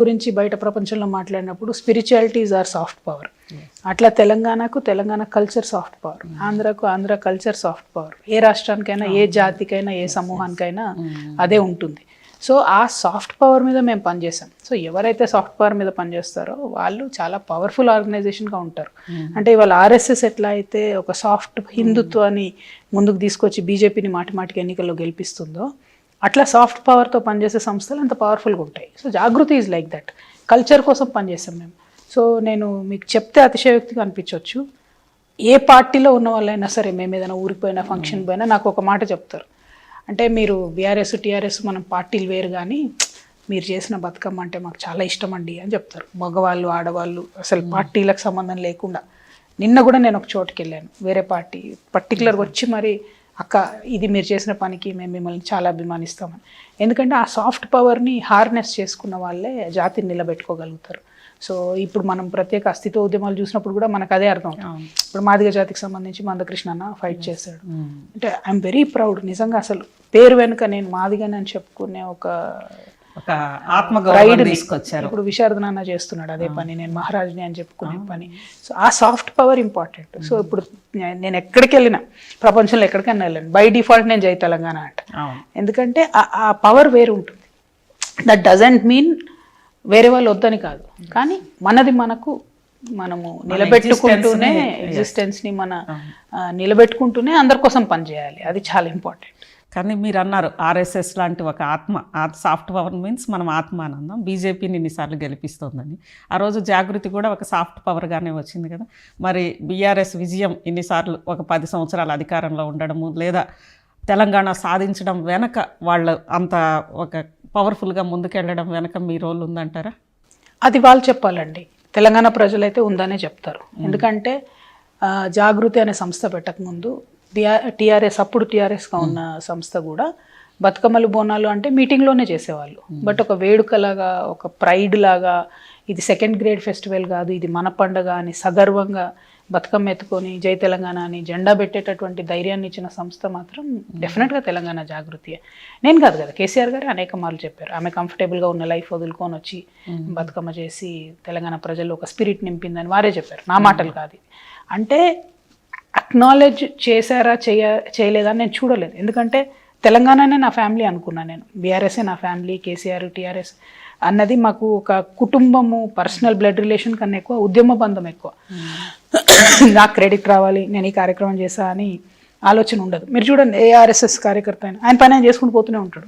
గురించి బయట ప్రపంచంలో మాట్లాడినప్పుడు స్పిరిచువాలిటీస్ ఆర్ సాఫ్ట్ పవర్. అట్లా Telangana culture soft power, Andhra culture soft power. ఏ రాష్ట్రానికైనా, ఏ జాతికైనా, ఏ సమూహానికైనా అదే ఉంటుంది. సో ఆ సాఫ్ట్ పవర్ మీద మేము పనిచేసాం. సో ఎవరైతే సాఫ్ట్ పవర్ మీద పనిచేస్తారో వాళ్ళు చాలా పవర్ఫుల్ ఆర్గనైజేషన్గా ఉంటారు. అంటే ఇవాళ ఆర్ఎస్ఎస్ ఎట్లా అయితే ఒక సాఫ్ట్ హిందుత్వాన్ని ముందుకు తీసుకొచ్చి బీజేపీని మాటిమాటికి ఎన్నికల్లో గెలిపిస్తుందో, అట్లా సాఫ్ట్ పవర్తో పనిచేసే సంస్థలు అంత పవర్ఫుల్గా ఉంటాయి. So Jagruthi is like that. Culture కోసం పనిచేస్తాం మేము. సో నేను మీకు చెప్తే అతిశయోక్తిగా అనిపించవచ్చు, ఏ పార్టీలో ఉన్న వాళ్ళైనా సరే, మేము ఏదైనా ఊరికి పోయినా, ఫంక్షన్ పోయినా నాకు ఒక మాట చెప్తారు. అంటే మీరు బీఆర్ఎస్ టీఆర్ఎస్ మనం పార్టీలు వేరు, కానీ మీరు చేసిన బతుకమ్మ అంటే మాకు చాలా ఇష్టం అండి అని చెప్తారు. మగవాళ్ళు ఆడవాళ్ళు అసలు పార్టీలకు సంబంధం లేకుండా. నిన్న కూడా నేను ఒక చోటుకి వెళ్ళాను, వేరే పార్టీ పర్టికులర్గా వచ్చి మరి, అక్క ఇది మీరు చేసిన పనికి మేము మిమ్మల్ని చాలా అభిమానిస్తామని. ఎందుకంటే ఆ సాఫ్ట్ పవర్ని హార్నెస్ చేసుకున్న వాళ్ళే జాతిని నిలబెట్టుకోగలుగుతారు. సో ఇప్పుడు మనం ప్రత్యేక అస్తిత్వ ఉద్యమాలు చూసినప్పుడు కూడా మనకు అదే అర్థం. ఇప్పుడు మాదిగ జాతికి సంబంధించి మందకృష్ణ అన్న ఫైట్ చేశాడు. అంటే ఐఎమ్ వెరీ ప్రౌడ్ నిజంగా. అసలు పేరు వెనుక నేను మాదిగని అని చెప్పుకునే ఒక ఆత్మగౌరవం తీసుకొచ్చారు. ఇప్పుడు విశారదనాన్న చేస్తున్నాడు అదే పని, నేను మహారాజుని అని చెప్పుకునే పని. సో ఆ సాఫ్ట్ పవర్ ఇంపార్టెంట్. సో ఇప్పుడు నేను ఎక్కడికి వెళ్ళినా, ప్రపంచంలో ఎక్కడికైనా వెళ్ళాను, బై డిఫాల్ట్ నేను జై తెలంగాణ అంట. ఎందుకంటే ఆ పవర్ వేరు ఉంటుంది. దట్ డజంట్ మీన్ వేరే వాళ్ళు వద్దని కాదు, కానీ మనది మనము నిలబెట్టుకుంటూనే, ఎగ్జిస్టెన్స్ని మన నిలబెట్టుకుంటూనే అందరి కోసం పనిచేయాలి. అది చాలా ఇంపార్టెంట్. కానీ మీరు అన్నారు ఆర్ఎస్ఎస్ లాంటి ఒక సాఫ్ట్ పవర్ మీన్స్ మనం ఆత్మానందం బీజేపీని ఇన్నిసార్లు గెలిపిస్తోందని. ఆ రోజు జాగృతి కూడా ఒక సాఫ్ట్ పవర్గానే వచ్చింది కదా. మరి బీఆర్ఎస్ విజయం ఇన్నిసార్లు ఒక 10 సంవత్సరాల అధికారంలో ఉండడము, లేదా తెలంగాణ సాధించడం వెనక వాళ్ళు అంత ఒక పవర్ఫుల్గా ముందుకెళ్ళడం వెనక మీ రోల్ ఉందంటారా? అది వాళ్ళు చెప్పాలండి. తెలంగాణ ప్రజలైతే ఉందనే చెప్తారు. ఎందుకంటే జాగృతి అనే సంస్థ పెట్టకముందు అప్పుడు టీఆర్ఎస్గా ఉన్న సంస్థ కూడా బతుకమ్మలు బోనాలు అంటే మీటింగ్లోనే చేసేవాళ్ళు. బట్ ఒక వేడుకలాగా, ఒక ప్రైడ్ లాగా, ఇది సెకండ్ గ్రేడ్ ఫెస్టివల్ కాదు, ఇది మన పండుగ అని సగర్వంగా బతుకమ్మ ఎత్తుకొని జై తెలంగాణ అని జెండా పెట్టేటటువంటి ధైర్యాన్ని ఇచ్చిన సంస్థ మాత్రం డెఫినెట్గా తెలంగాణ జాగృతియే. నేను కాదు కదా, కేసీఆర్ గారు అనేక మార్లు చెప్పారు. ఆమె కంఫర్టబుల్గా ఉన్న లైఫ్ వదులుకొని వచ్చి బతుకమ్మ చేసి తెలంగాణ ప్రజల్లో ఒక స్పిరిట్ నింపిందని వారే చెప్పారు, నా మాటలు కాదు. అంటే అక్నాలెడ్జ్ చేశారా చేయలేదా అని నేను చూడలేదు. ఎందుకంటే తెలంగాణనే నా ఫ్యామిలీ అనుకున్నాను నేను. బీఆర్ఎస్ఏ నా ఫ్యామిలీ, కేసీఆర్ టీఆర్ఎస్ అన్నది మాకు ఒక కుటుంబము, పర్సనల్ బ్లడ్ రిలేషన్ కన్నా ఎక్కువ ఉద్యమ బంధం ఎక్కువ. నాకు క్రెడిట్ రావాలి, నేను ఈ కార్యక్రమం చేశా అని ఆలోచన ఉండదు. మీరు చూడండి, ఏఆర్ఎస్ఎస్ కార్యకర్త ఆయన పని ఆయన చేసుకుని పోతూనే ఉంటాడు.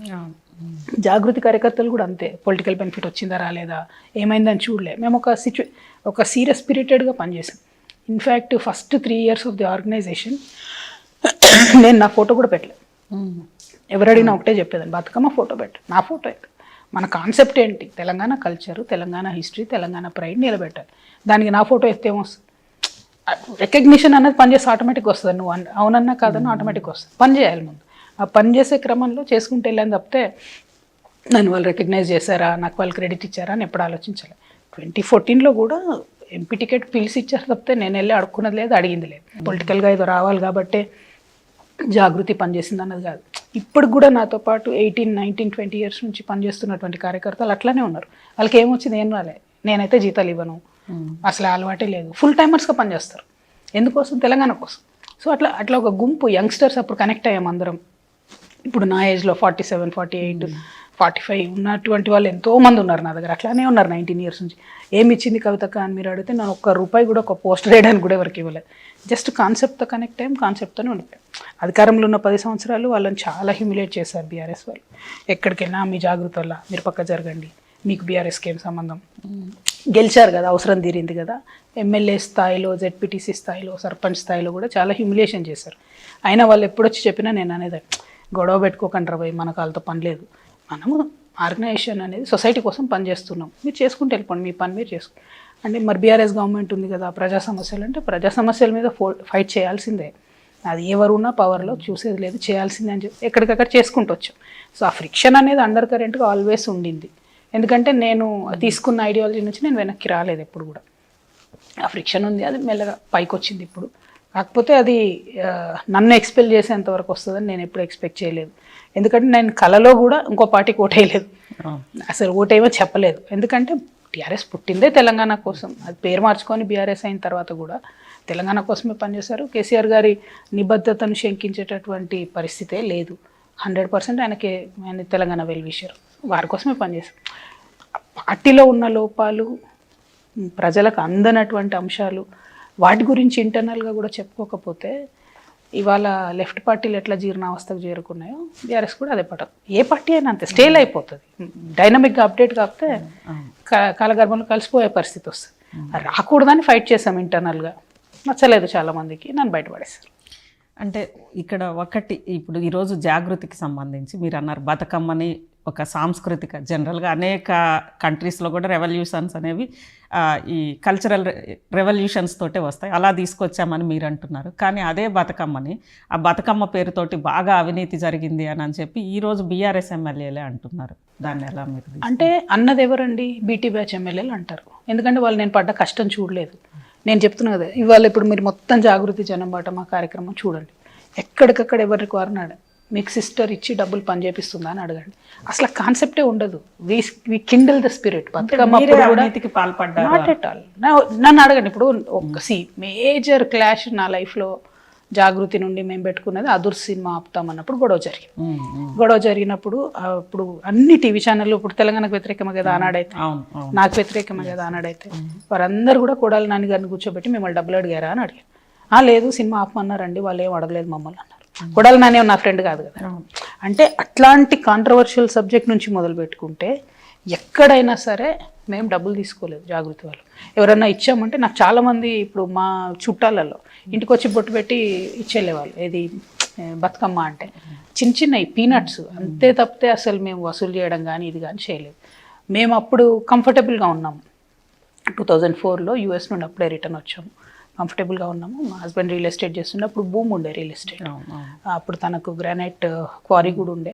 జాగృతి కార్యకర్తలు కూడా అంతే. పొలిటికల్ బెనిఫిట్ వచ్చిందా రాలేదా, ఏమైందని చూడలే. మేము ఒక సీరియస్ స్పిరిటెడ్గా పనిచేసాం. In fact first 3 years of the organization నేను నా ఫోటో కూడా పెట్టలేదు. ఎవరడిగినా ఒకటే చెప్పేదాన్ని, బతుకమ్మ ఫోటో పెట్టు, నా ఫోటో ఎక్కడ. మన కాన్సెప్ట్ ఏంటి? Telangana culture, Telangana history, Telangana pride నిలబెట్టాలి. దానికి నా ఫోటో ఎత్తే ఏమొస్తుంది? రికగ్నిషన్ అనేది పనిచేస్తే ఆటోమేటిక్గా వస్తుంది. నువ్వు అవునన్నా కాదన్నా ఆటోమేటిక్గా వస్తుంది. పని చేయాలి ముందు. ఆ పని చేసే క్రమంలో చేసుకుంటే వెళ్ళాను తప్పితే నన్ను వాళ్ళు రికగ్నైజ్ చేశారా, నాకు వాళ్ళు క్రెడిట్ ఇచ్చారా అని ఎప్పుడు ఆలోచించాలి. 2014లో కూడా ఎంపీ టికెట్ పిలిచి ఇచ్చారు తప్పితే నేను వెళ్ళి అడుక్కున్నది లేదు, అడిగింది లేదు. పొలిటికల్గా ఏదో రావాలి కాబట్టే జాగృతి పనిచేసింది అన్నది కాదు. ఇప్పుడు కూడా నాతో పాటు 18, 19, 20 years నుంచి పనిచేస్తున్నటువంటి కార్యకర్తలు అట్లానే ఉన్నారు. వాళ్ళకి ఏమొచ్చింది, ఏం రాలే. నేనైతే జీతాలు ఇవ్వను, అసలు అలవాటే లేదు. ఫుల్ టైమర్స్గా పనిచేస్తారు. ఎందుకోసం? తెలంగాణ కోసం. సో అట్లా ఒక గుంపు యంగ్స్టర్స్ అప్పుడు కనెక్ట్ అయ్యాం అందరం. ఇప్పుడు నా ఏజ్లో 47, 48, 45 ఉన్నటువంటి వాళ్ళు ఎంతోమంది ఉన్నారు నా దగ్గర. అట్లానే ఉన్నారు 19 years నుంచి. ఏమి ఇచ్చింది కవితక్క అని మీరు అడిగితే నేను ₹1 కూడా ఒక పోస్టర్ వేయడానికి కూడా ఎవరికి ఇవ్వలేదు. జస్ట్ కాన్సెప్ట్తో కనెక్ట్ అయ్యాం, కాన్సెప్ట్తోనే ఉండిపోయాం. అధికారంలో ఉన్న 10 సంవత్సరాలు వాళ్ళని చాలా హ్యూమిలేట్ చేశారు బీఆర్ఎస్ వాళ్ళు. ఎక్కడికి వెళ్ళినా మీ జాగృతి వల్ల మీరు పక్క జరగండి, మీకు బీఆర్ఎస్కి ఏం సంబంధం. గెలిచారు కదా, అవసరం తీరింది కదా. ఎమ్మెల్యే స్థాయిలో, జెడ్పీటీసీ స్థాయిలో, సర్పంచ్ స్థాయిలో కూడా చాలా హ్యూమిలేషన్ చేశారు. అయినా వాళ్ళు ఎప్పుడొచ్చి చెప్పినా నేను అనేది, గొడవ పెట్టుకోకండి రా భయ్, మనకు వాళ్ళతో పని లేదు. మనము ఆర్గనైజేషన్ అనేది సొసైటీ కోసం పనిచేస్తున్నాం, మీరు చేసుకుంటూ వెళ్ళిపోండి, మీ పని మీరు చేసుకోండి. అంటే మరి బీఆర్ఎస్ గవర్నమెంట్ ఉంది కదా, ప్రజా సమస్యలు అంటే ప్రజా సమస్యల మీద ఫైట్ చేయాల్సిందే. అది ఎవరున్నా పవర్లో చూసేది లేదు, చేయాల్సిందే అని చెప్పి ఎక్కడికక్కడ చేసుకుంటూ వచ్చాం. సో ఆ ఫ్రిక్షన్ అనేది అండర్ కరెంట్గా ఆల్వేస్ ఉండింది. ఎందుకంటే నేను తీసుకున్న ఐడియాలజీ నుంచి నేను వెనక్కి రాలేదు ఎప్పుడు కూడా. ఆ ఫ్రిక్షన్ ఉంది, అది మెల్లగా పైకి వచ్చింది ఇప్పుడు. కాకపోతే అది నన్ను ఎక్స్పెల్ చేసేంత వరకు వస్తుందని నేను ఎప్పుడు ఎక్స్పెక్ట్ చేయలేదు. ఎందుకంటే నేను కళలో కూడా ఇంకో పార్టీకి ఓటేయలేదు. అసలు ఓటేమో చెప్పలేదు. ఎందుకంటే టీఆర్ఎస్ పుట్టిందే తెలంగాణ కోసం, అది పేరు మార్చుకొని బీఆర్ఎస్ అయిన తర్వాత కూడా తెలంగాణ కోసమే పనిచేశారు. కేసీఆర్ గారి నిబద్ధతను శంకించేటటువంటి పరిస్థితే లేదు. 100% ఆయన తెలంగాణ వెల్విషర్, వారి కోసమే పనిచేశారు. పార్టీలో ఉన్న లోపాలు, ప్రజలకు అందనటువంటి అంశాలు, వాటి గురించి ఇంటర్నల్గా కూడా చెప్పుకోకపోతే ఇవాళ లెఫ్ట్ పార్టీలు ఎట్లా జీర్ణావస్థకు చేరుకున్నాయో బీఆర్ఎస్ కూడా అదే పట్టదు. ఏ పార్టీ అయినా అంతే, స్టేల్ అయిపోతుంది. డైనమిక్గా అప్డేట్ కాకపోతే కాలగర్భంలో కలిసిపోయే పరిస్థితి వస్తుంది. రాకూడదని ఫైట్ చేసాం ఇంటర్నల్గా, నచ్చలేదు చాలామందికి, నన్ను బయటపడేశారు. అంటే ఇక్కడ ఒకటి ఇప్పుడు ఈరోజు జాగృతికి సంబంధించి మీరు అన్నారు బతుకమ్మని ఒక సాంస్కృతిక, జనరల్గా అనేక కంట్రీస్లో కూడా రెవల్యూషన్స్ అనేవి ఈ కల్చరల్ రెవల్యూషన్స్ తోటే వస్తాయి, అలా తీసుకొచ్చామని మీరు అంటున్నారు. కానీ అదే బతుకమ్మని ఆ బతుకమ్మ పేరుతోటి బాగా అవినీతి జరిగింది అని చెప్పి ఈరోజు బీఆర్ఎస్ ఎమ్మెల్యేలే అంటున్నారు. దాన్ని ఎలా మీరు అంటే అన్నది ఎవరండి? బీటీ బ్యాచ్ ఎమ్మెల్యేలు అంటారు. ఎందుకంటే వాళ్ళు నేను పడ్డ కష్టం చూడలేదు. నేను చెప్తున్నా కదా, ఇవాళ ఇప్పుడు మీరు మొత్తం జాగృతి జనం బాట మా కార్యక్రమం చూడండి, ఎక్కడికక్కడ ఎవరికి వారినాడు మీకు సిస్టర్ ఇచ్చి డబ్బులు పని చేపిస్తుందా అని అడగండి. అసలు కాన్సెప్టే ఉండదు. వి కిండల్ ద స్పిరిట్. బతుకమ్మ పాల్పడ్డారు నాట్ ఎట్ ఆల్. నన్ను అడగండి. ఇప్పుడు ఒక మేజర్ క్లాష్ నా లైఫ్లో జాగృతి నుండి మేము పెట్టుకున్నది అదుర్ సినిమా ఆపుతామన్నప్పుడు గొడవ జరిగింది. గొడవ జరిగినప్పుడు ఇప్పుడు అన్ని టీవీ ఛానళ్ళు, ఇప్పుడు తెలంగాణకు వ్యతిరేకమే కదా ఆనాడైతే, నాకు వ్యతిరేకమే కదా ఆనాడైతే, వారందరూ కూడా కొడాలి నాని గారిని కూర్చోబెట్టి మిమ్మల్ని డబ్బులు అడిగారా అని అడిగారు. లేదు సినిమా ఆపమన్నారండి, వాళ్ళు ఏం అడగలేదు మమ్మల్ని అన్నారు. కొడాలి నాని నా ఫ్రెండ్ కాదు కదా. అంటే అట్లాంటి కాంట్రవర్షియల్ సబ్జెక్ట్ నుంచి మొదలు పెట్టుకుంటే ఎక్కడైనా సరే మేము డబ్బులు తీసుకోలేదు జాగృతి వాళ్ళు. ఎవరన్నా ఇచ్చామంటే నాకు చాలామంది ఇప్పుడు మా చుట్టాలలో ఇంటికి వచ్చి బొట్టు పెట్టి ఇచ్చేళ్ళేవాళ్ళు. ఏది బతుకమ్మ అంటే చిన్న చిన్న పీనట్స్ అంతే తప్పితే అసలు మేము వసూలు చేయడం కానీ ఇది కానీ చేయలేదు. మేము అప్పుడు కంఫర్టబుల్గా ఉన్నాము. 2004లో యూఎస్ నుండి అప్పుడే రిటర్న్ వచ్చాము, కంఫర్టబుల్గా ఉన్నాము. మా హస్బెండ్ రియల్ ఎస్టేట్ చేస్తుండే, అప్పుడు భూమి ఉండే రియల్ ఎస్టేట్, అప్పుడు తనకు గ్రానైట్ క్వారీ కూడా ఉండే.